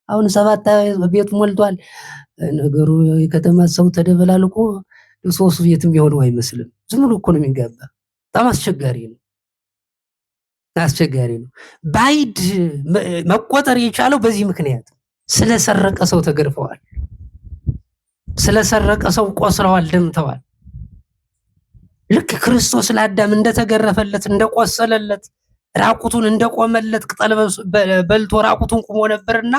አሁን 7 ቤት ሞልቷል። ነገሩ የከተማ ሰው ተደበላልቆ ሶስቱ ቤትም የሆነው አይመስልም። ዝም ብሎ እኮ ነው የሚጋባ። በጣም አስቸጋሪ ነው። ባይድ መቆጠር የቻለው በዚህ ምክንያት ስለሰረቀ ሰው ተገርፈዋል። ስለሰረቀ ሰው ቆስለዋል፣ ደምተዋል። ልክ ክርስቶስ ለአዳም እንደተገረፈለት እንደቆሰለለት ራቁቱን እንደቆመለት ቅጠል በልቶ ራቁቱን ቆሞ ነበርና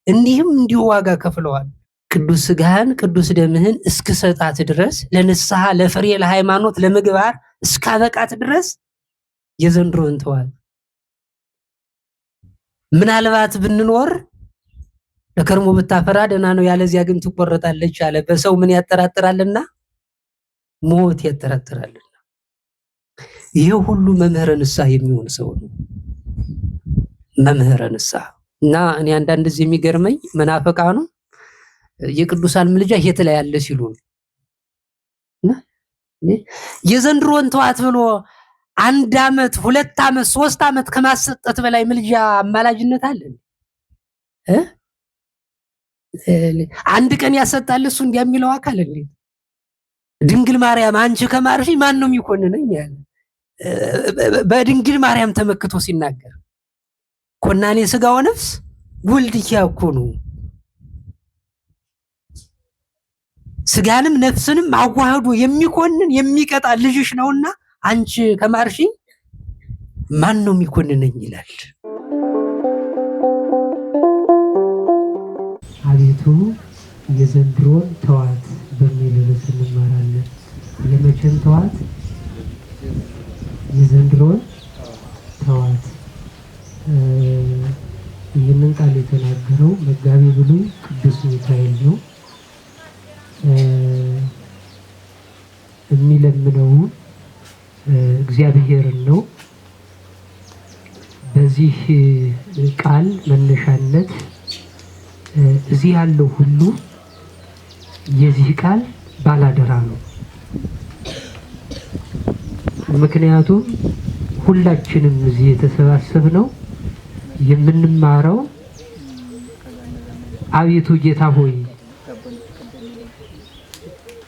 እንዲህም እንዲሁ ዋጋ ከፍለዋል። ቅዱስ ሥጋህን ቅዱስ ደምህን እስክሰጣት ድረስ ለንስሐ ለፍሬ ለሃይማኖት ለምግባር እስካበቃት ድረስ የዘንድሮን ተዋል። ምናልባት ብንኖር ለከርሞ ብታፈራ ደህና ነው፣ ያለዚያ ግን ትቆረጣለች አለ። በሰው ምን ያጠራጥራልና ሞት ያጠራጥራልና። ይሄ ሁሉ መምህረ ንስሐ የሚሆን ሰው ነው። መምህረ ንስሐ እና እኔ አንዳንድ ጊዜ የሚገርመኝ መናፈቃኑ የቅዱሳን ምልጃ የት ላይ ያለ ሲሉ የዘንድሮን ተዋት ብሎ 1 ዓመት 2 ዓመት 3 ዓመት ከማሰጠት በላይ ምልጃ አማላጅነት አለ? አንድ ቀን ያሰጣል እሱ እንዲያሚለው አካል እንዴ? ድንግል ማርያም አንቺ ከማርሽ ማን ነው የሚኮንነኝ ያለ በድንግል ማርያም ተመክቶ ሲናገር ኮናኔ ሥጋው ነፍስ ወልድኪ ያኮኑ ሥጋንም ነፍስንም አዋህዶ የሚኮንን የሚቀጣ ልጅሽ ነውና አንቺ ከማርሽ ማን ነው የሚኮንነኝ ይላል። አቤቱ የዘንድሮን ተዋት በሚል ርዕስ እንማራለን። የመቼን ተዋት? የዘንድሮን ተዋት። ይህንን ቃል የተናገረው መጋቤ ብሉይ ቅዱስ ሚካኤል ነው። የሚለምነው እግዚአብሔርን ነው። በዚህ ቃል መነሻነት እዚህ ያለው ሁሉ የዚህ ቃል ባላደራ ነው። ምክንያቱም ሁላችንም እዚህ የተሰባሰብነው የምንማረው አቤቱ ጌታ ሆይ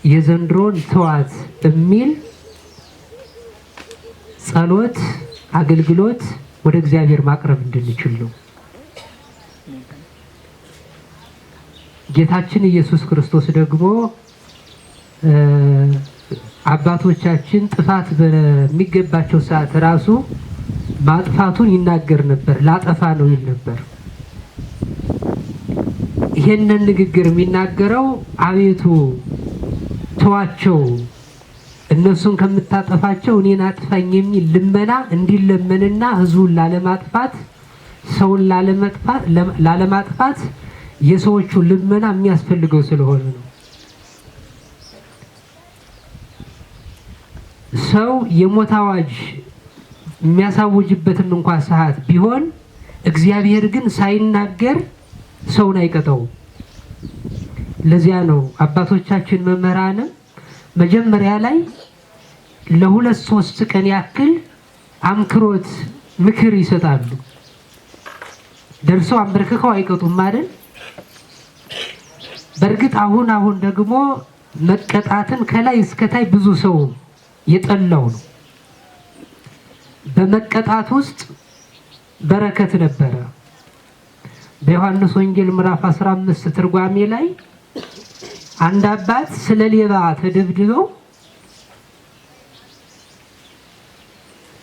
የዘንድሮን ተዋት የሚል ጸሎት አገልግሎት ወደ እግዚአብሔር ማቅረብ እንድንችል ነው። ጌታችን ኢየሱስ ክርስቶስ ደግሞ አባቶቻችን ጥፋት በሚገባቸው ሰዓት ራሱ ማጥፋቱን ይናገር ነበር። ላጠፋ ነው ይል ነበር። ይሄንን ንግግር የሚናገረው አቤቱ ተዋቸው እነሱን ከምታጠፋቸው እኔን አጥፋኝ የሚል ልመና እንዲለመንና ሕዝቡን ላለማጥፋት ሰውን ላለማጥፋት የሰዎቹ ልመና የሚያስፈልገው ስለሆነ ነው። ሰው የሞት አዋጅ የሚያሳውጅበትም እንኳን ሰዓት ቢሆን እግዚአብሔር ግን ሳይናገር ሰውን አይቀጣውም። ለዚያ ነው አባቶቻችን መምህራንም መጀመሪያ ላይ ለ2-3 ቀን ያክል አምክሮት ምክር ይሰጣሉ። ደርሰው አንበርክከው አይቀጡም አይደል? በእርግጥ አሁን ደግሞ መቀጣትን ከላይ እስከታይ ብዙ ሰው የጠላው ነው። በመቀጣት ውስጥ በረከት ነበረ። በዮሐንስ ወንጌል ምዕራፍ 15 ትርጓሜ ላይ አንድ አባት ስለ ሌባ ተደብድበው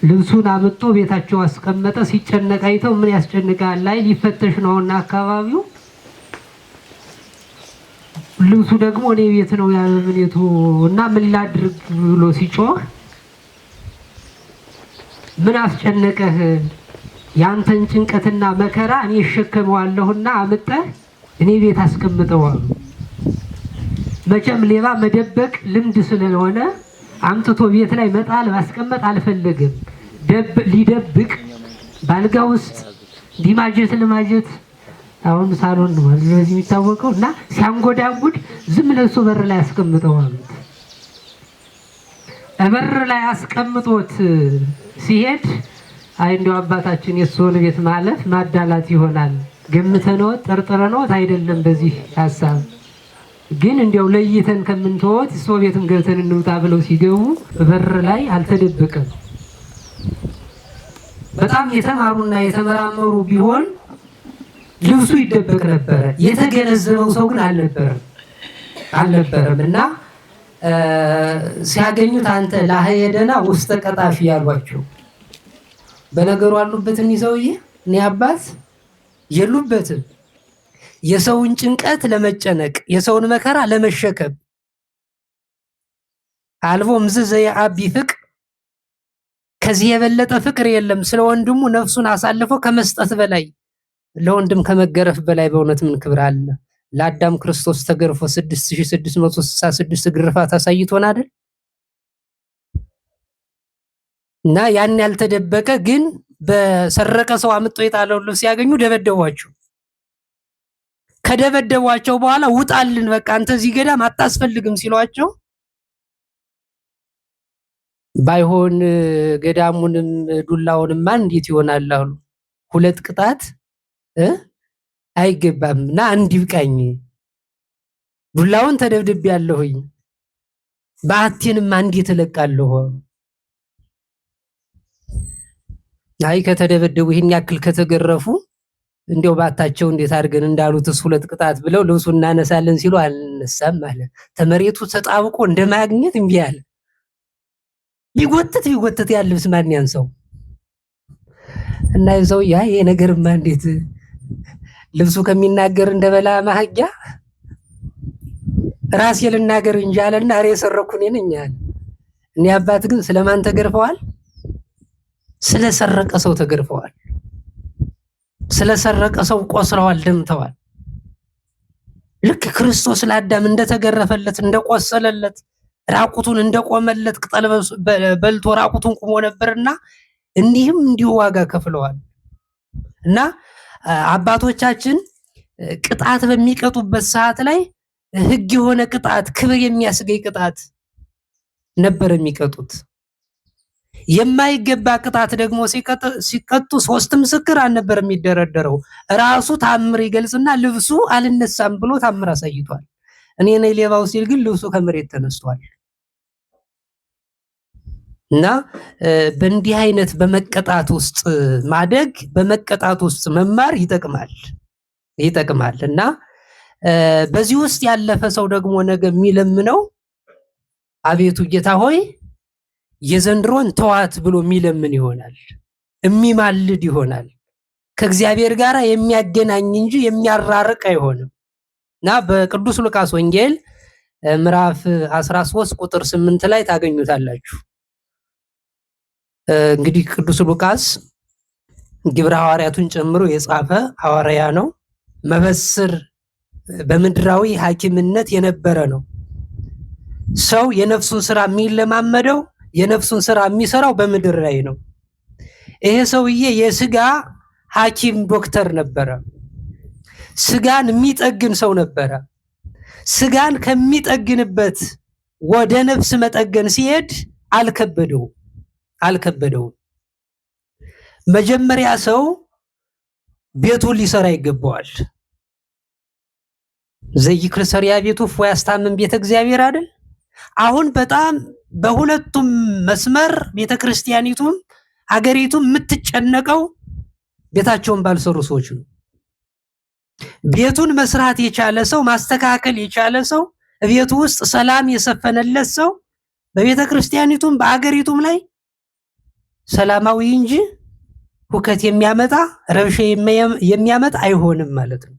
ልብሱን አምጦ ቤታቸው አስቀመጠ። ሲጨነቅ አይተው ምን ያስጨንቃል ላይ ሊፈተሽ ነውና አካባቢው ልብሱ ደግሞ እኔ ቤት ነው ያለምኔቱ እና ምን ላድርግ ብሎ ሲጮህ ምን አስጨነቀህ? ያንተን ጭንቀትና መከራ እኔ እሸከመዋለሁና አምጠህ እኔ ቤት አስቀምጠው አሉ። መቼም ሌባ መደበቅ ልምድ ስለሆነ አምጥቶ ቤት ላይ መጣል ማስቀመጥ አልፈለገም። ሊደብቅ ባልጋ ውስጥ ዲማጀት ለማጀት አሁን ሳሎን ነው ለዚህ የሚታወቀው እና ሲያንጎዳጉድ ዝም ለሱ በር ላይ አስቀምጠው አሉት። በር ላይ አስቀምጦት ሲሄድ አይ እንደው አባታችን የሱን ቤት ማለፍ ማዳላት ይሆናል ገምተነው ጠርጥረነው አይደለም። በዚህ ሐሳብ ግን እንዲያው ለይተን ከምንተወት ሰው ቤትም ገብተን እንውጣ ብለው ሲገቡ በር ላይ አልተደበቀም። በጣም የተማሩና የተመራመሩ ቢሆን ልብሱ ይደበቅ ነበረ። የተገነዘበው ሰው ግን አልነበረም እና ሲያገኙት አንተ ላህየደና ውስተ ቀጣፊ ያሏቸው በነገሩ አሉበትም ይዘውዬ እኔ አባት የሉበትም። የሰውን ጭንቀት ለመጨነቅ የሰውን መከራ ለመሸከም አልቦ ምዝዘ የአቢ ፍቅር ከዚህ የበለጠ ፍቅር የለም። ስለ ወንድሙ ነፍሱን አሳልፎ ከመስጠት በላይ ለወንድም ከመገረፍ በላይ በእውነት ምን ክብር አለ? ለአዳም ክርስቶስ ተገርፎ 6666 ግርፋት አሳይቶን አይደል? እና ያን ያልተደበቀ ግን በሰረቀ ሰው አምጦ የጣለው ልብስ ሲያገኙ ደበደቧቸው። ከደበደቧቸው በኋላ ውጣልን፣ በቃ አንተ እዚህ ገዳም አታስፈልግም ሲሏቸው ባይሆን ገዳሙንም ዱላውንም እንዴት ይሆናል አሉ። ሁለት ቅጣት አይገባም እና እንዲብቃኝ ዱላውን ተደብድብ ያለሁኝ በአቴንም እንዴት እለቃለሁ? አይ ከተደበደቡ ይሄን ያክል ከተገረፉ እንዲያው ባታቸው እንዴት አድርገን እንዳሉትስ ሁለት ቅጣት ብለው ልብሱን እናነሳለን ሲሉ አልነሳም አለ። ተመሬቱ ተጣብቆ እንደማግኘት እምቢ አለ። ቢጎትት ያለ ልብስ ማን ያንሰው? እና ይዘው ይሄ ነገርማ እንዴት ልብሱ ከሚናገር እንደበላ ማህያ ራስ የልናገር እንጂ አለና አሬ የሰረኩ እኔ ነኝ አለ። እኔ አባት ግን ስለማን ተገርፈዋል? ስለሰረቀ ሰው ተገርፈዋል። ስለሰረቀ ሰው ቆስለዋል፣ ደምተዋል። ልክ ክርስቶስ ለአዳም እንደተገረፈለት እንደቆሰለለት ራቁቱን እንደቆመለት ቅጠል በልቶ ራቁቱን ቁሞ ነበርና እንዲህም እንዲሁ ዋጋ ከፍለዋል። እና አባቶቻችን ቅጣት በሚቀጡበት ሰዓት ላይ ሕግ የሆነ ቅጣት፣ ክብር የሚያስገኝ ቅጣት ነበር የሚቀጡት። የማይገባ ቅጣት ደግሞ ሲቀጡ ሶስት ምስክር አልነበር የሚደረደረው። ራሱ ታምር ይገልጽና ልብሱ አልነሳም ብሎ ታምር አሳይቷል። እኔ ነኝ ሌባው ሲል ግን ልብሱ ከመሬት ተነስቷል። እና በእንዲህ አይነት በመቀጣት ውስጥ ማደግ፣ በመቀጣት ውስጥ መማር ይጠቅማል። እና በዚህ ውስጥ ያለፈ ሰው ደግሞ ነገ የሚለምነው አቤቱ ጌታ ሆይ የዘንድሮን ተዋት ብሎ የሚለምን ይሆናል፣ የሚማልድ ይሆናል። ከእግዚአብሔር ጋር የሚያገናኝ እንጂ የሚያራርቅ አይሆንም። እና በቅዱስ ሉቃስ ወንጌል ምዕራፍ 13 ቁጥር 8 ላይ ታገኙታላችሁ። እንግዲህ ቅዱስ ሉቃስ ግብረ ሐዋርያቱን ጨምሮ የጻፈ ሐዋርያ ነው። መበስር በምድራዊ ሐኪምነት የነበረ ነው። ሰው የነፍሱን ስራ የሚለማመደው የነፍሱን ስራ የሚሰራው በምድር ላይ ነው። ይሄ ሰውዬ የስጋ ሐኪም ዶክተር ነበረ። ስጋን የሚጠግን ሰው ነበረ። ስጋን ከሚጠግንበት ወደ ነፍስ መጠገን ሲሄድ አልከበደውም። መጀመሪያ ሰው ቤቱን ሊሰራ ይገባዋል። ዘይክር ሰሪያ ቤቱ ፎ ያስታምን ቤተ እግዚአብሔር አይደል? አሁን በጣም በሁለቱም መስመር ቤተክርስቲያኒቱም ሀገሪቱም የምትጨነቀው ቤታቸውን ባልሰሩ ሰዎች ነው። ቤቱን መስራት የቻለ ሰው፣ ማስተካከል የቻለ ሰው፣ ቤቱ ውስጥ ሰላም የሰፈነለት ሰው በቤተክርስቲያኒቱም በአገሪቱም ላይ ሰላማዊ እንጂ ሁከት የሚያመጣ ረብሻ የሚያመጣ አይሆንም ማለት ነው።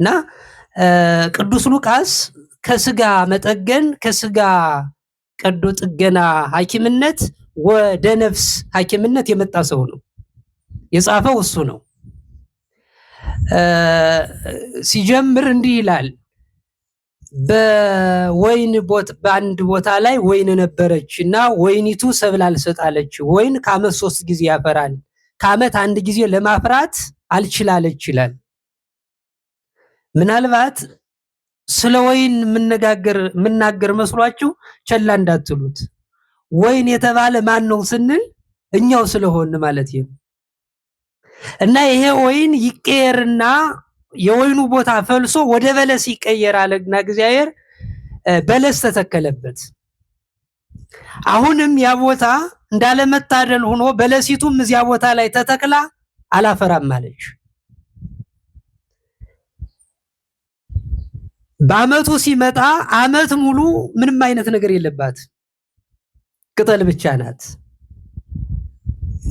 እና ቅዱስ ሉቃስ ከስጋ መጠገን ከስጋ ቀዶ ጥገና ሐኪምነት ወደ ነፍስ ሐኪምነት የመጣ ሰው ነው። የጻፈው እሱ ነው። ሲጀምር እንዲህ ይላል። በአንድ ቦታ ላይ ወይን ነበረች እና ወይኒቱ ሰብል አልሰጣለች። ወይን ከዓመት 3 ጊዜ ያፈራል፣ ከዓመት አንድ ጊዜ ለማፍራት አልችላለች ይላል። ምናልባት ስለ ወይን የምናገር መስሏችሁ ቸላ እንዳትሉት። ወይን የተባለ ማን ነው ስንል እኛው ስለሆን ማለት ነው። እና ይሄ ወይን ይቀየርና የወይኑ ቦታ ፈልሶ ወደ በለስ ይቀየራልና እግዚአብሔር በለስ ተተከለበት። አሁንም ያ ቦታ እንዳለመታደል ሆኖ በለሲቱም እዚያ ቦታ ላይ ተተክላ አላፈራም አለች። በአመቱ ሲመጣ አመት ሙሉ ምንም አይነት ነገር የለባት፣ ቅጠል ብቻ ናት።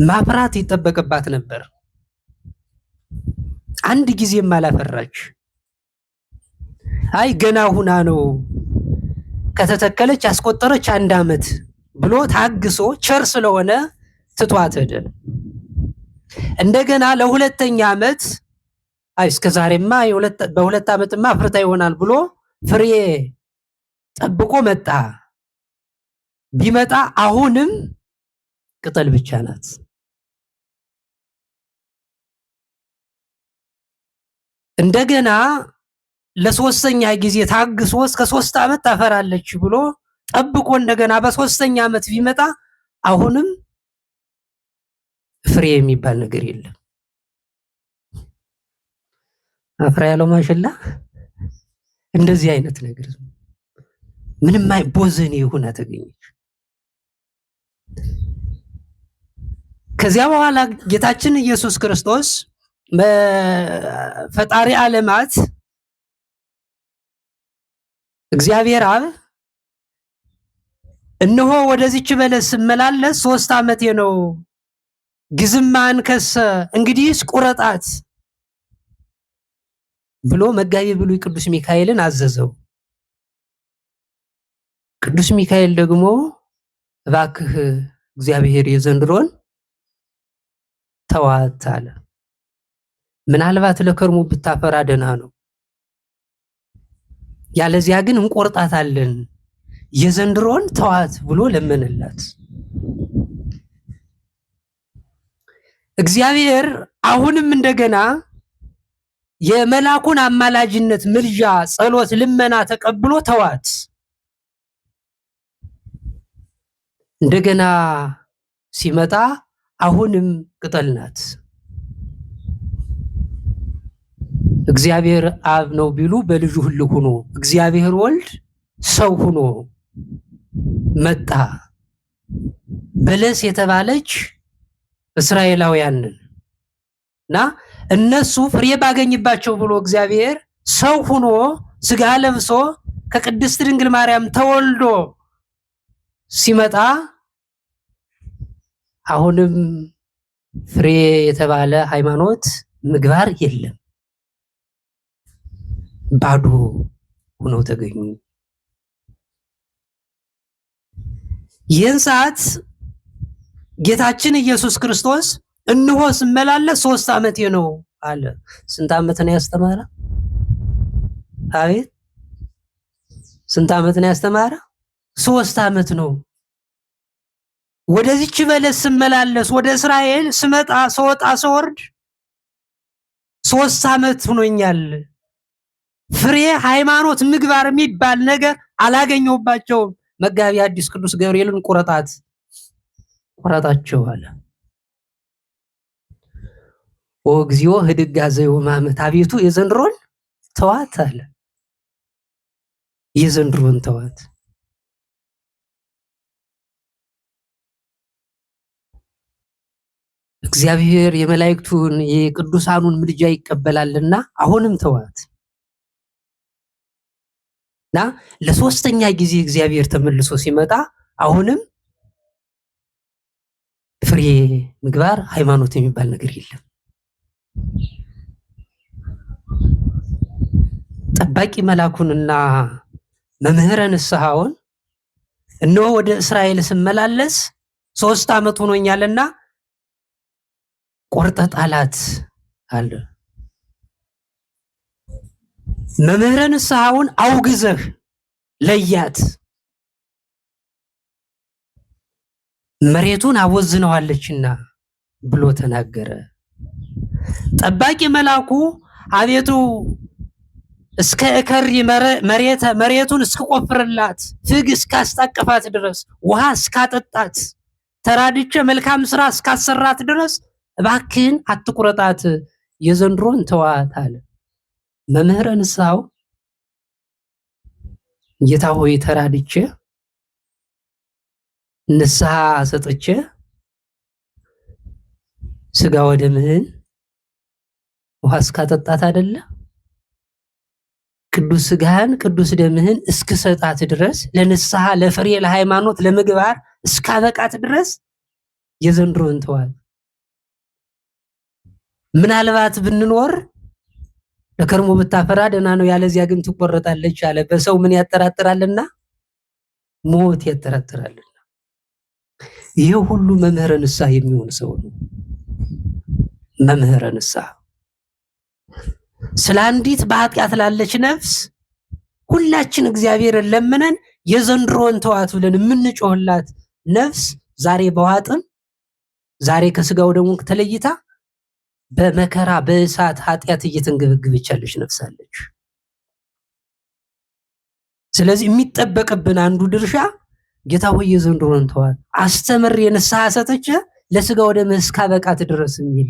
ማፍራት ይጠበቅባት ነበር። አንድ ጊዜም አላፈራች። አይ ገና ሁና ነው ከተተከለች አስቆጠረች 1 አመት ብሎ ታግሶ ቸር ስለሆነ ትቷት ሄደ። እንደገና ለሁለተኛ አመት አይ እስከዛሬማ በ2 አመትማ አፍርታ ይሆናል ብሎ ፍሬ ጠብቆ መጣ። ቢመጣ አሁንም ቅጠል ብቻ ናት። እንደገና ለሶስተኛ ጊዜ ታግሶ እስከ 3 አመት ታፈራለች ብሎ ጠብቆ እንደገና በሶስተኛ አመት ቢመጣ አሁንም ፍሬ የሚባል ነገር የለም። አፍራ ያለው ማሽላ እንደዚህ አይነት ነገር ምንም ቦዘኔ ሆና ተገኘች። ከዚያ በኋላ ጌታችን ኢየሱስ ክርስቶስ ፈጣሪ ዓለማት እግዚአብሔር አብ እነሆ ወደዚች በለስ ስመላለስ 3 አመቴ ነው፣ ግዝማን ከሰ እንግዲህስ ቁረጣት ብሎ መጋቢ ብሉይ ቅዱስ ሚካኤልን አዘዘው። ቅዱስ ሚካኤል ደግሞ እባክህ እግዚአብሔር የዘንድሮን ተዋት አለ። ምናልባት ለከርሙ ብታፈራ ደህና ነው፣ ያለዚያ ግን እንቆርጣታለን፣ የዘንድሮን ተዋት ብሎ ለመነላት። እግዚአብሔር አሁንም እንደገና የመላኩን አማላጅነት ምልጃ፣ ጸሎት፣ ልመና ተቀብሎ ተዋት። እንደገና ሲመጣ አሁንም ቅጠል ናት። እግዚአብሔር አብ ነው ቢሉ በልጁ ህልው ሆኖ እግዚአብሔር ወልድ ሰው ሆኖ መጣ። በለስ የተባለች እስራኤላውያንን እና እነሱ ፍሬ ባገኝባቸው ብሎ እግዚአብሔር ሰው ሆኖ ስጋ ለብሶ ከቅድስት ድንግል ማርያም ተወልዶ ሲመጣ አሁንም ፍሬ የተባለ ሃይማኖት ምግባር የለም፣ ባዶ ሆነው ተገኙ። ይህን ሰዓት ጌታችን ኢየሱስ ክርስቶስ እነሆ ስመላለስ 3 አመቴ ነው አለ። ስንት አመት ነው ያስተማረ? አቤት ስንት አመት ነው ያስተማረ? 3 አመት ነው። ወደዚች በለስ ስመላለስ ወደ እስራኤል ስመጣ ስወጣ ስወርድ 3 አመት ሆኖኛል። ፍሬ ሃይማኖት ምግባር የሚባል ነገር አላገኘሁባቸውም። መጋቢ አዲስ ቅዱስ ገብርኤልን ቁረጣቸው አለ። ኦ እግዚኦ ህድጋ ዘየውማመት፣ አቤቱ የዘንድሮን ተዋት አለ። የዘንድሮን ተዋት። እግዚአብሔር የመላእክቱን የቅዱሳኑን ምልጃ ይቀበላልና አሁንም ተዋት እና ለሶስተኛ ጊዜ እግዚአብሔር ተመልሶ ሲመጣ አሁንም ፍሬ ምግባር ሃይማኖት የሚባል ነገር የለም። ጠባቂ መላኩንና መምህረ ንስሐውን እነሆ ወደ እስራኤል ስመላለስ 3 አመት ሆኖኛልና ቆርጠ ጣላት አለ። መምህረ ንስሐውን አውግዘህ ለያት፣ መሬቱን አወዝነዋለችና ብሎ ተናገረ። ጠባቂ መላኩ አቤቱ እስከ እከሪ መሬቱን እስከቆፍርላት ፍግ እስካስታቀፋት ድረስ ውሃ እስካጠጣት ተራድቼ መልካም ስራ እስካሰራት ድረስ እባክህን አትቁረጣት፣ የዘንድሮን ተዋት አለ። መምህረ ንስሐው ጌታ ሆይ ተራድቼ ንስሐ ሰጥቼ ስጋ ወደምህን ውሃ እስካጠጣት አይደለ ቅዱስ ስጋህን ቅዱስ ደምህን እስክሰጣት ድረስ ለንስሐ ለፍሬ ለሃይማኖት ለምግባር እስካበቃት ድረስ የዘንድሮን ተዋት። ምናልባት ብንኖር ለከርሞ ብታፈራ ደህና ነው፣ ያለዚያ ግን ትቆረጣለች አለ። በሰው ምን ያጠራጥራልና ሞት ያጠራጥራልና። ይሄ ሁሉ መምህረ ንስሐ የሚሆን ሰው ነው። መምህረ ንስሐ ስለ አንዲት በኃጢአት ላለች ነፍስ ሁላችን እግዚአብሔርን ለምነን የዘንድሮን ተዋት ብለን የምንጮህላት ነፍስ ዛሬ በዋጥን ዛሬ ከስጋው ደሙ ተለይታ በመከራ በእሳት ኃጢአት እየተንገበገበች ያለች ነፍስ አለች። ስለዚህ የሚጠበቅብን አንዱ ድርሻ ጌታ ሆይ የዘንድሮን ተዋት አስተምሬ ንስሐ ሰጥቼ ለስጋው ደሙ እስካበቃት ድረስ የሚል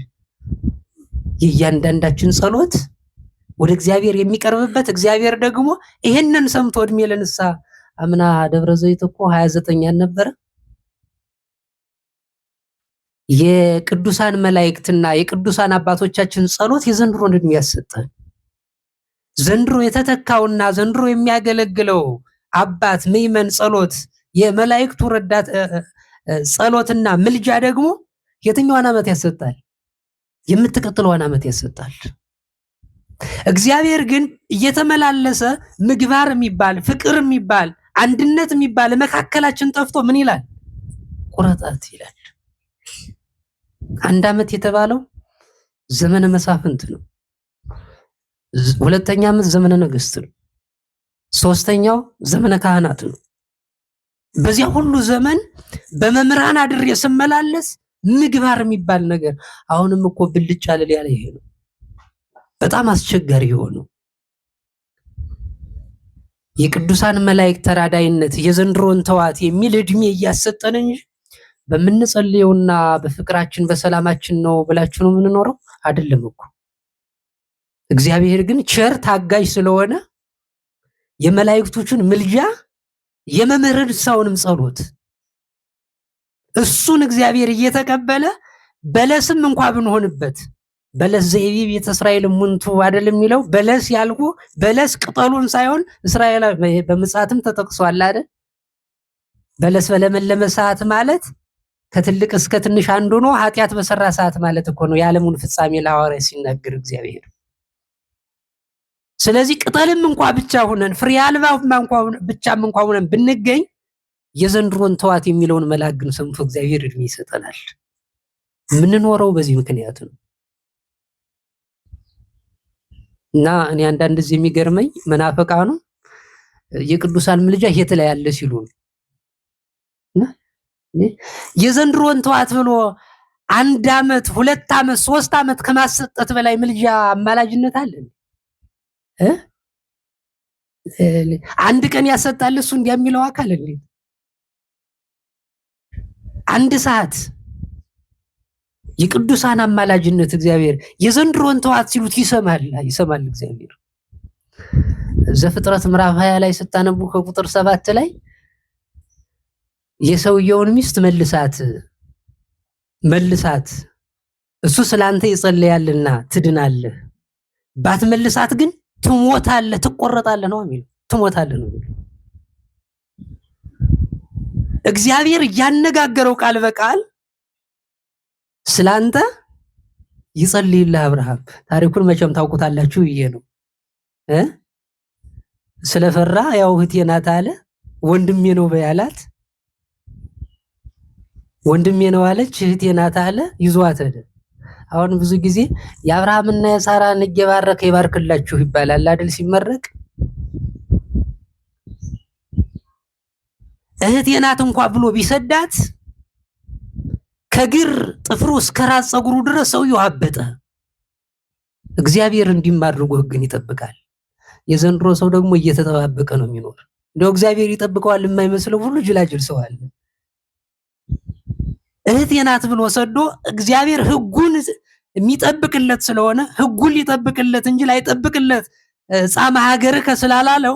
የእያንዳንዳችን ጸሎት ወደ እግዚአብሔር የሚቀርብበት እግዚአብሔር ደግሞ ይሄንን ሰምቶ እድሜ ለንስሐ አምና ደብረ ዘይት እኮ 29 ነበረ። የቅዱሳን መላእክትና የቅዱሳን አባቶቻችን ጸሎት የዘንድሮን እድሜ ያሰጠን። ዘንድሮ የተተካውና ዘንድሮ የሚያገለግለው አባት ምእመን ጸሎት የመላእክቱ ረዳት ጸሎትና ምልጃ ደግሞ የትኛውን ዓመት ያሰጣል? የምትቀጥለውን ዓመት ያሰጣል። እግዚአብሔር ግን እየተመላለሰ ምግባር የሚባል ፍቅር የሚባል አንድነት የሚባል መካከላችን ጠፍቶ ምን ይላል? ቁረጣት ይላል። አንድ ዓመት የተባለው ዘመነ መሳፍንት ነው። ሁለተኛ ዓመት ዘመነ ነገስት ነው። ሶስተኛው ዘመነ ካህናት ነው። በዚያ ሁሉ ዘመን በመምህራን አድሬ ስመላለስ ምግባር የሚባል ነገር አሁንም እኮ ብልጭ አለል ያለ ይሄ ነው። በጣም አስቸጋሪ የሆነው የቅዱሳን መላእክት ተራዳይነት የዘንድሮን ተዋት የሚል እድሜ እያሰጠን እንጂ በምንጸልየውና በፍቅራችን በሰላማችን ነው ብላችሁ ነው የምንኖረው አይደለም እኮ። እግዚአብሔር ግን ቸር ታጋጅ ስለሆነ የመላእክቶችን ምልጃ የመምህርን ሰውንም ጸሎት እሱን እግዚአብሔር እየተቀበለ በለስም እንኳን ብንሆንበት በለስ ዘይቢ ቤተ እስራኤል ሙንቱ አይደለም የሚለው በለስ ያልኩ በለስ ቅጠሉን ሳይሆን እስራኤል በመጽሐፍም ተጠቅሷል አይደል? በለስ በለመለመ ሰዓት ማለት ከትልቅ እስከ ትንሽ አንዱ ነው። ኃጢአት በሰራ ሰዓት ማለት እኮ ነው የዓለሙን ፍጻሜ ለሐዋርያ ሲናገር እግዚአብሔር። ስለዚህ ቅጠልም እንኳን ብቻ ሆነን ፍሬ አልባም እንኳን ብቻም እንኳን ሆነን ብንገኝ የዘንድሮን ተዋት የሚለውን መልአክ ግን ሰምቶ እግዚአብሔር እድሜ ይሰጠናል። የምንኖረው በዚህ ምክንያት ነው። እና እኔ አንዳንድ ጊዜ የሚገርመኝ መናፈቃኑ የቅዱሳን ምልጃ የት ላይ ያለ ሲሉ የዘንድሮን ተዋት ብሎ 1 ዓመት 2 ዓመት 3 ዓመት ከማሰጠት በላይ ምልጃ አማላጅነት አለ። አንድ ቀን ያሰጣል እሱ እንዲያሚለው አካል እንዴ 1 ሰዓት የቅዱሳን አማላጅነት እግዚአብሔር የዘንድሮን ተዋት ሲሉት ይሰማል እግዚአብሔር። ዘፍጥረት ምዕራፍ 20 ላይ ስታነቡ ከቁጥር 7 ላይ የሰውየውን ሚስት መልሳት እሱ ስላንተ ይጸልያልና ትድናለህ፣ ባትመልሳት ግን ትሞታለህ ትቆረጣለህ ነው የሚለው። ትሞታለህ ነው የሚለው። እግዚአብሔር ያነጋገረው ቃል በቃል ስላንተ ይጸልይልህ አብርሃም። ታሪኩን መቼም ታውቁታላችሁ ብዬ ነው ስለፈራ ያው እህቴ ናት አለ። ወንድሜ ነው በያላት ወንድሜ ነው አለች። እህቴ ናት አለ ይዟት ሄደ። አሁን ብዙ ጊዜ የአብርሃምና የሳራን እየባረከ ይባርክላችሁ ይባላል አይደል? ሲመረቅ እህቴ ናት እንኳን ብሎ ቢሰዳት ከግር ጥፍሩ እስከ ራስ ፀጉሩ ድረስ ሰውየው አበጠ። እግዚአብሔር እንዲማድርጎ ህግን ይጠብቃል። የዘንድሮ ሰው ደግሞ እየተጠባበቀ ነው የሚኖር። እንደው እግዚአብሔር ይጠብቀዋል የማይመስለው ሁሉ ጅላጅል ሰው አለ። እህቴ ናት ብሎ ሰዶ እግዚአብሔር ሕጉን የሚጠብቅለት ስለሆነ ሕጉን ሊጠብቅለት እንጂ ላይጠብቅለት ጻማ ሀገርከ ስላላለው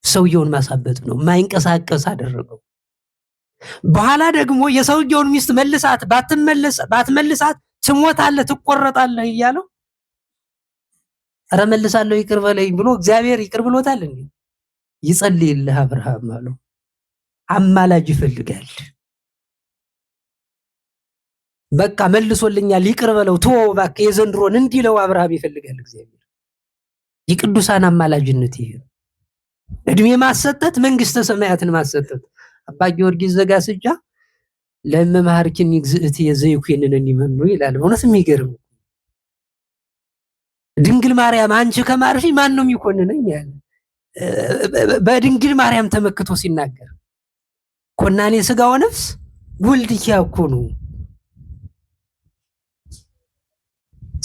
ሰውየውን ማሳበጥ ነው። ማይንቀሳቀስ አደረገው። በኋላ ደግሞ የሰውየውን ሚስት መልሳት ባትመልሳት ትሞታለህ፣ ትቆረጣለህ እያለው ኧረ መልሳለሁ ይቅር በለኝ ብሎ እግዚአብሔር ይቅር ብሎታል እንዴ? ይጸልይልህ አብርሃም አለው። አማላጅ ይፈልጋል። በቃ መልሶልኛል ይቅር በለው ተወው እባክህ የዘንድሮን እንዲለው አብርሃም ይፈልጋል እግዚአብሔር። የቅዱሳን አማላጅነት ይሄ እድሜ ማሰጠት፣ መንግስተ ሰማያትን ማሰጠት። አባ ጊዮርጊስ ዘጋስጫ ለመማርኪን ይግዝእት የዘይኩንን እንዲመኑ ይላል። እውነት የሚገርም ድንግል ማርያም አንቺ ከማርሽ ማን ነው የሚኮንነኝ ያለ በድንግል ማርያም ተመክቶ ሲናገር ኮናኔ ስጋ ወነፍስ ወልድኪያ እኮ ነው።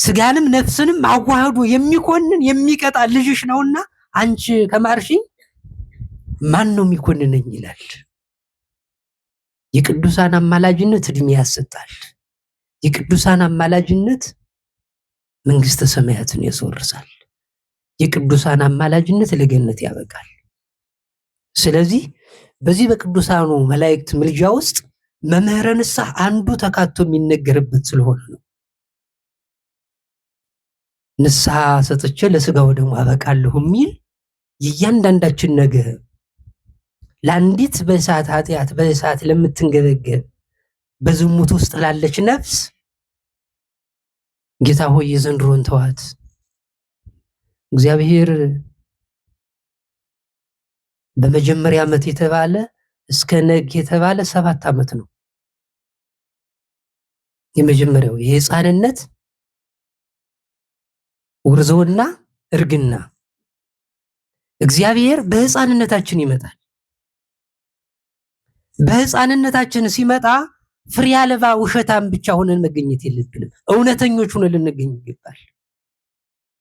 ስጋንም ነፍስንም አዋህዶ የሚኮንን የሚቀጣ ልጅሽ ነውና አንቺ ከማርሽ ማን ነው የሚኮንነኝ ይላል። የቅዱሳን አማላጅነት እድሜ ያሰጣል። የቅዱሳን አማላጅነት መንግስተ ሰማያትን ያስወርሳል። የቅዱሳን አማላጅነት ለገነት ያበቃል። ስለዚህ በዚህ በቅዱሳኑ መላእክት ምልጃ ውስጥ መምህረ ንስሐ አንዱ ተካቶ የሚነገርበት ስለሆነ ነው። ንስሐ ሰጥቼ ለስጋው ደግሞ አበቃለሁ የሚል የእያንዳንዳችን ነገር ለአንዲት በእሳት ኃጢአት በእሳት ለምትንገበገብ በዝሙት ውስጥ ላለች ነፍስ ጌታ ሆይ የዘንድሮን ተዋት። እግዚአብሔር በመጀመሪያ ዓመት የተባለ እስከ ነግ የተባለ 7 ዓመት ነው። የመጀመሪያው የሕፃንነት ውርዞና እርግና እግዚአብሔር በሕፃንነታችን ይመጣል። በሕፃንነታችን ሲመጣ ፍሬ አልባ ውሸታም ብቻ ሆነን መገኘት የለብንም። እውነተኞች ሆነን ልንገኝ ይገባል።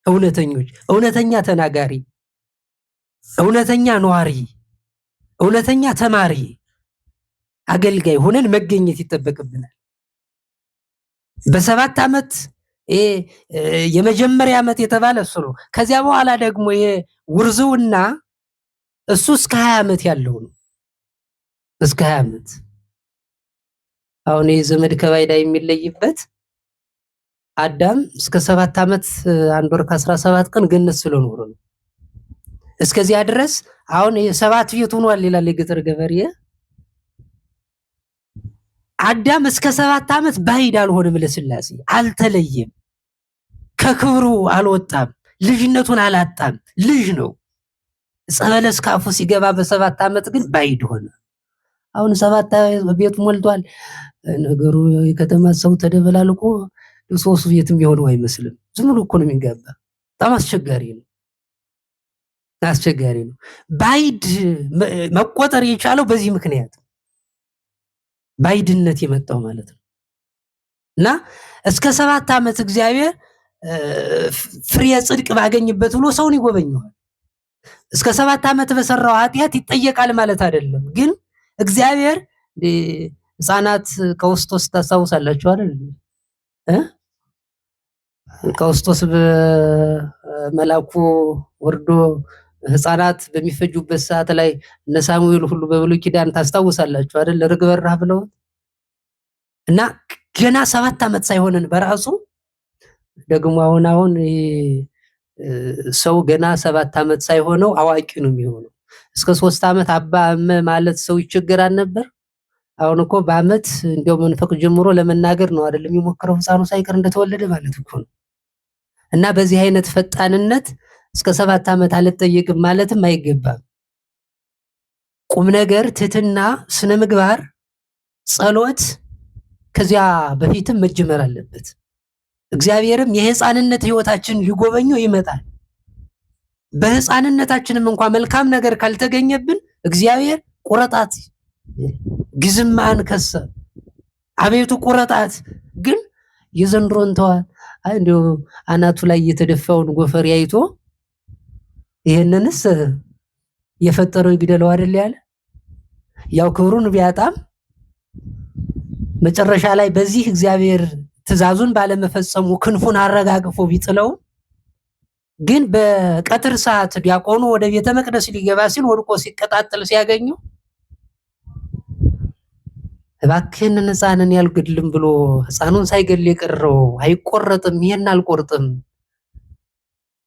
እውነተኞች፣ እውነተኛ ተናጋሪ፣ እውነተኛ ነዋሪ፣ እውነተኛ ተማሪ፣ አገልጋይ ሆነን መገኘት ይጠበቅብናል። በ7 ዓመት የመጀመሪያ ዓመት የተባለ እሱ ነው። ከዚያ በኋላ ደግሞ የውርዝውና እሱ እስከ 20 ዓመት ያለው ነው። እስከ 20 ዓመት አሁን የዘመድ ከባይዳ የሚለይበት አዳም እስከ 7 ዓመት 1 ወር ከ17 ቀን ገነት ስለኖረ ነው። እስከዚያ ድረስ አሁን የ7 ቤት ሆኗል ይላል የገጠር ገበሬ። አዳም እስከ 7 ዓመት ባይድ አልሆነም፣ ለሥላሴ አልተለየም፣ ከክብሩ አልወጣም፣ ልጅነቱን አላጣም። ልጅ ነው። ጸበለስ ካፉ ሲገባ በ7 ዓመት ግን ባይድ ሆነ። አሁን 7 ቤት ሞልቷል። ነገሩ የከተማ ሰው ተደበላልቆ 3 ቤትም የሆነው አይመስልም። ዝም ብሎ እኮ ነው የሚገባ። በጣም አስቸጋሪ ነው፣ አስቸጋሪ ነው። ባይድ መቆጠር የቻለው በዚህ ምክንያት ባይድነት የመጣው ማለት ነው። እና እስከ 7 ዓመት እግዚአብሔር ፍሬ ጽድቅ ባገኝበት ብሎ ሰውን ይጎበኘዋል። እስከ 7 ዓመት በሰራው ኃጢአት ይጠየቃል ማለት አይደለም። ግን እግዚአብሔር ሕፃናት ከውስጦስ ታስታውሳላችሁ አይደል? ከውስጦስ በመላኩ ወርዶ ሕፃናት በሚፈጁበት ሰዓት ላይ እነ ሳሙኤል ሁሉ በብሉይ ኪዳን ታስታውሳላችሁ አይደል? ርግብ በራህ ብለው እና ገና 7 ዓመት ሳይሆንን በራሱ ደግሞ አሁን ሰው ገና 7 ዓመት ሳይሆነው አዋቂ ነው የሚሆነው። እስከ 3 ዓመት አባ እመ ማለት ሰው ይቸገራል ነበር። አሁን እኮ በዓመት እንደው መንፈቅ ጀምሮ ለመናገር ነው አይደለም የሚሞክረው፣ ሕፃኑ ሳይቀር እንደተወለደ ማለት እኮ ነው። እና በዚህ አይነት ፈጣንነት እስከ 7 ዓመት አልጠየቅም ማለትም አይገባም። ቁም ነገር፣ ትህትና፣ ስነ ምግባር፣ ጸሎት ከዚያ በፊትም መጀመር አለበት። እግዚአብሔርም የሕፃንነት ህይወታችን ሊጎበኘው ይመጣል። በሕፃንነታችንም እንኳን መልካም ነገር ካልተገኘብን እግዚአብሔር ቁረጣት ግዝማን ከሰ አቤቱ ቁረጣት። ግን የዘንድሮን ተዋል። እንደው አናቱ ላይ የተደፋውን ጎፈሬ አይቶ ይሄንንስ የፈጠረው ይግደለው አይደል ያለ። ያው ክብሩን ቢያጣም መጨረሻ ላይ በዚህ እግዚአብሔር ትእዛዙን ባለመፈጸሙ ክንፉን አረጋግፎ ቢጥለው ግን በቀትር ሰዓት ዲያቆኑ ወደ ቤተ መቅደስ ሊገባ ሲል ወድቆ ሲቀጣጠል ሲያገኙ እባክህን ሕፃንን ያልገድልም ብሎ ሕፃኑን ሳይገል የቀረው አይቆረጥም፣ ይሄን አልቆርጥም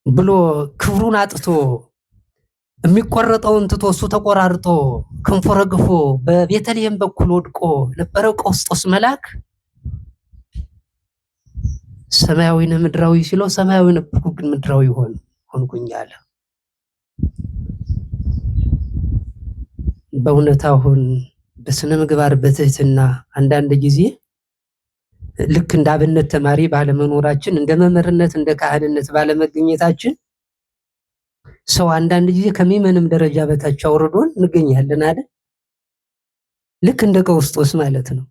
ብሎ ክብሩን አጥቶ የሚቆረጠውን ትቶ እሱ ተቆራርጦ ክንፉ ረግፎ በቤተልሔም በኩል ወድቆ ነበረው ቀውስጦስ መልአክ ሰማያዊ ነው ምድራዊ ሲለው ሰማያዊ ነበርኩ ግን ምድራዊ ሆንኩኝ አለ። በእውነት አሁን በስነ ምግባር በትህትና አንዳንድ ጊዜ ልክ እንደ አብነት ተማሪ ባለመኖራችን እንደ መምህርነት እንደ ካህንነት ባለመገኘታችን ሰው አንዳንድ ጊዜ ከሚመንም ደረጃ በታች አውርዶን እንገኛለን አይደል? ልክ እንደ ቀውስጦስ ማለት ነው።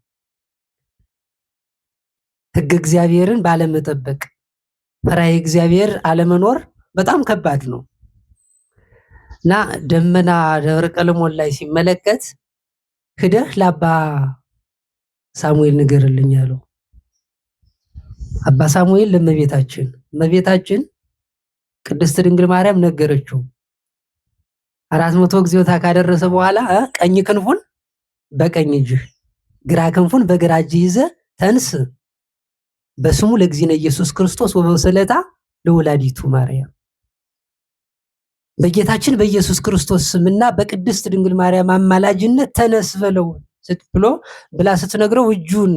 ሕግ እግዚአብሔርን ባለመጠበቅ ፈሪሃ እግዚአብሔር አለመኖር በጣም ከባድ ነው እና ደመና ደብረ ቀለሞን ላይ ሲመለከት ሂደህ ለአባ ሳሙኤል ንገርልኝ አለው። አባ ሳሙኤል ለእመቤታችን ቅድስት ድንግል ማርያም ነገረችው። 400 ጊዜታ ካደረሰ በኋላ ቀኝ ክንፉን በቀኝ እጅህ ግራ ክንፉን በግራ እጅህ ይዘህ ተንስ በስሙ ለእግዚእነ ኢየሱስ ክርስቶስ ወበሰለታ ለወላዲቱ ማርያም በጌታችን በኢየሱስ ክርስቶስ ስምና በቅድስት ድንግል ማርያም አማላጅነት ተነስ በለው ብላ ስትነግረው እጁን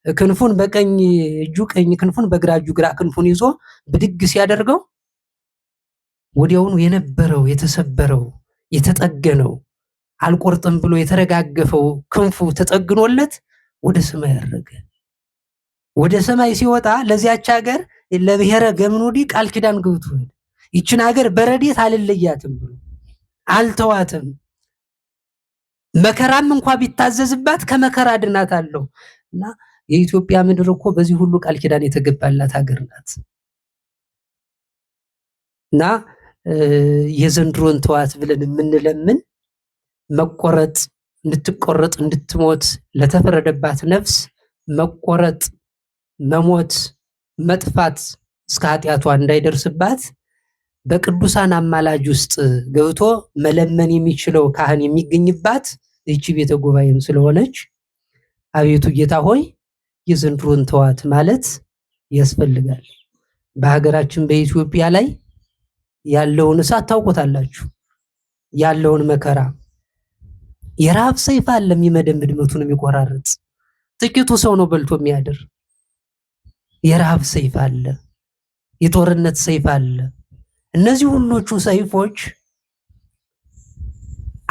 ክንፉን በቀኝ እጁ ቀኝ ክንፉን በግራ እጁ ግራ ክንፉን ይዞ ብድግ ሲያደርገው ወዲያውኑ የነበረው የተሰበረው የተጠገነው አልቆርጥም ብሎ የተረጋገፈው ክንፉ ተጠግኖለት ወደ ሰማይ ያረገ። ወደ ሰማይ ሲወጣ ለዚያች ሀገር ለብሔረ ገምኑዲ ቃል ኪዳን ገብቶ ይችን ሀገር በረዴት አልለያትም ብሎ አልተዋትም። መከራም እንኳን ቢታዘዝባት ከመከራ ድናታለሁ እና የኢትዮጵያ ምድር እኮ በዚህ ሁሉ ቃል ኪዳን የተገባላት ሀገር ናት እና የዘንድሮን ተዋት ብለን የምንለምን መቆረጥ እንድትቆረጥ እንድትሞት ለተፈረደባት ነፍስ መቆረጥ መሞት መጥፋት እስከ ኃጢአቷ እንዳይደርስባት በቅዱሳን አማላጅ ውስጥ ገብቶ መለመን የሚችለው ካህን የሚገኝባት እቺ ቤተ ጉባኤም ስለሆነች አቤቱ ጌታ ሆይ የዘንድሮን ተዋት ማለት ያስፈልጋል። በሀገራችን በኢትዮጵያ ላይ ያለውን እሳት ታውቁታላችሁ። ያለውን መከራ የረሃብ ሰይፍ አለ የሚመደምድ መቱን የሚቆራርጥ ጥቂቱ ሰው ነው በልቶ የሚያድር። የረሃብ ሰይፍ አለ፣ የጦርነት ሰይፍ አለ። እነዚህ ሁሎቹ ሰይፎች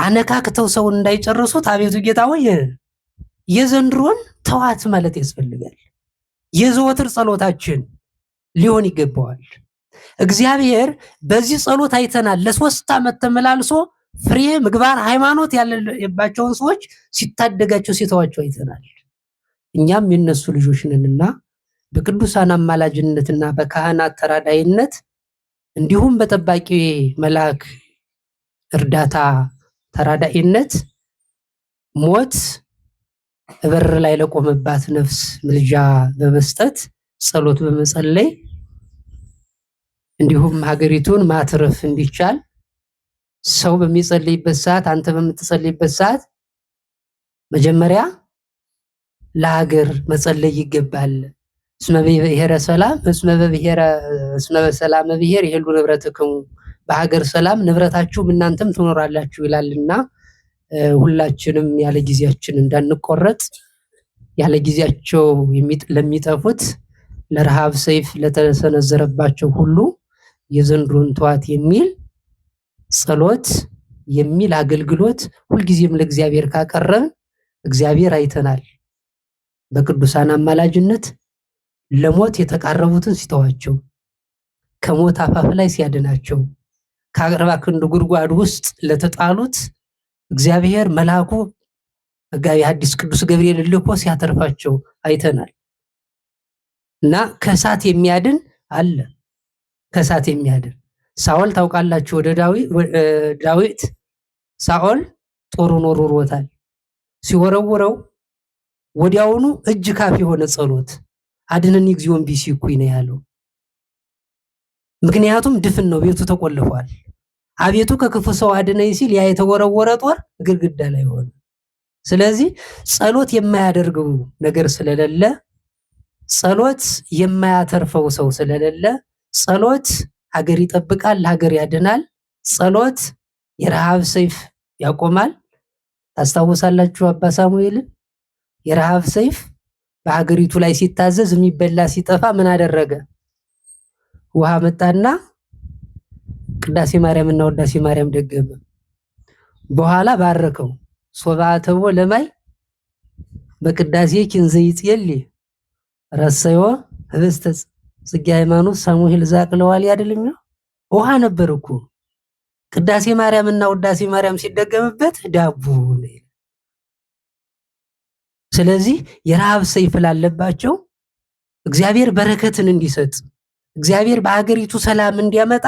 አነካክተው ሰውን እንዳይጨርሱት አቤቱ ጌታ ሆይ የዘንድሮን ተዋት ማለት ያስፈልጋል። የዘወትር ጸሎታችን ሊሆን ይገባዋል። እግዚአብሔር በዚህ ጸሎት አይተናል። ለ3 ዓመት ተመላልሶ ፍሬ ምግባር ሃይማኖት ያለባቸውን ሰዎች ሲታደጋቸው ሲተዋቸው አይተናል። እኛም የነሱ ልጆች ነንና በቅዱሳን አማላጅነትና በካህናት ተራዳይነት እንዲሁም በጠባቂ መልአክ እርዳታ ተራዳይነት ሞት በር ላይ ለቆመባት ነፍስ ምልጃ በመስጠት ጸሎት በመጸለይ እንዲሁም ሀገሪቱን ማትረፍ እንዲቻል ሰው በሚጸልይበት ሰዓት አንተ በምትጸልይበት ሰዓት መጀመሪያ ለሀገር መጸለይ ይገባል። እስመ ብሔረ ሰላም እስመ በሰላም ብሔር ይሄሉ ንብረትክሙ በሀገር ሰላም ንብረታችሁ እናንተም ትኖራላችሁ ይላልና ሁላችንም ያለ ጊዜያችን እንዳንቆረጥ ያለ ጊዜያቸው ለሚጠፉት ለረሃብ ሰይፍ ለተሰነዘረባቸው ሁሉ የዘንድሮን ተዋት የሚል ጸሎት የሚል አገልግሎት ሁልጊዜም ለእግዚአብሔር ካቀረብን እግዚአብሔር አይተናል። በቅዱሳን አማላጅነት ለሞት የተቃረቡትን ሲተዋቸው ከሞት አፋፍ ላይ ሲያድናቸው ከአርባ ክንድ ጉድጓድ ውስጥ ለተጣሉት እግዚአብሔር መልአኩ መጋቢ ሐዲስ ቅዱስ ገብርኤል ልኮ ሲያተርፋቸው አይተናል እና ከእሳት የሚያድን አለ። ከእሳት የሚያድን ሳኦል ታውቃላችሁ፣ ወደ ዳዊት ሳኦል ጦሩን ወርውሮታል። ሲወረውረው ወዲያውኑ እጅ ካፍ የሆነ ጸሎት አድነኒ እግዚኦን ቢሲኩኝ ነው ያለው። ምክንያቱም ድፍን ነው፣ ቤቱ ተቆልፏል። አቤቱ ከክፉ ሰው አድነኝ ሲል ያ የተወረወረ ጦር ግድግዳ ላይ ሆነ። ስለዚህ ጸሎት የማያደርገው ነገር ስለሌለ፣ ጸሎት የማያተርፈው ሰው ስለሌለ፣ ጸሎት ሀገር ይጠብቃል፣ ሀገር ያድናል። ጸሎት የረሃብ ሰይፍ ያቆማል። ታስታውሳላችሁ አባ ሳሙኤልን? የረሃብ ሰይፍ በሀገሪቱ ላይ ሲታዘዝ የሚበላ ሲጠፋ ምን አደረገ? ውሃ መጣና ቅዳሴ ማርያም እና ወዳሴ ማርያም ደገመ። በኋላ ባረከው። ሶባተቦ ለማይ በቅዳሴ ኪንዘ ይጽየል ረሰዮ ህብስተ ጽጌ ሃይማኖት ሳሙኤል ዛቅለዋል ያደልም ነው። ውሃ ነበር እኮ ቅዳሴ ማርያም እና ወዳሴ ማርያም ሲደገምበት ዳቦ ነው። ስለዚህ የረሃብ ሰይፍ ላለባቸው እግዚአብሔር በረከትን እንዲሰጥ፣ እግዚአብሔር በአገሪቱ ሰላም እንዲያመጣ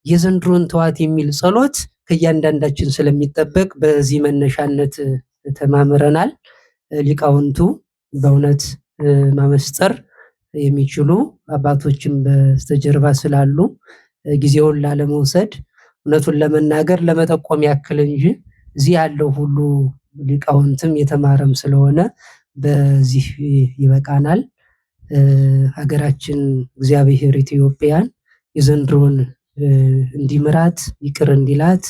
የዘንድሮን ተዋት የሚል ጸሎት ከእያንዳንዳችን ስለሚጠበቅ በዚህ መነሻነት ተማምረናል። ሊቃውንቱ በእውነት ማመስጠር የሚችሉ አባቶችም በስተጀርባ ስላሉ ጊዜውን ላለመውሰድ እውነቱን ለመናገር ለመጠቆም ያክል እንጂ እዚህ ያለው ሁሉ ሊቃውንትም የተማረም ስለሆነ በዚህ ይበቃናል። ሀገራችን እግዚአብሔር ኢትዮጵያን የዘንድሮን እንዲምራት ይቅር እንዲላት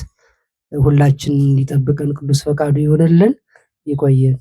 ሁላችን እንዲጠብቀን ቅዱስ ፈቃዱ ይሆንልን። ይቆየን።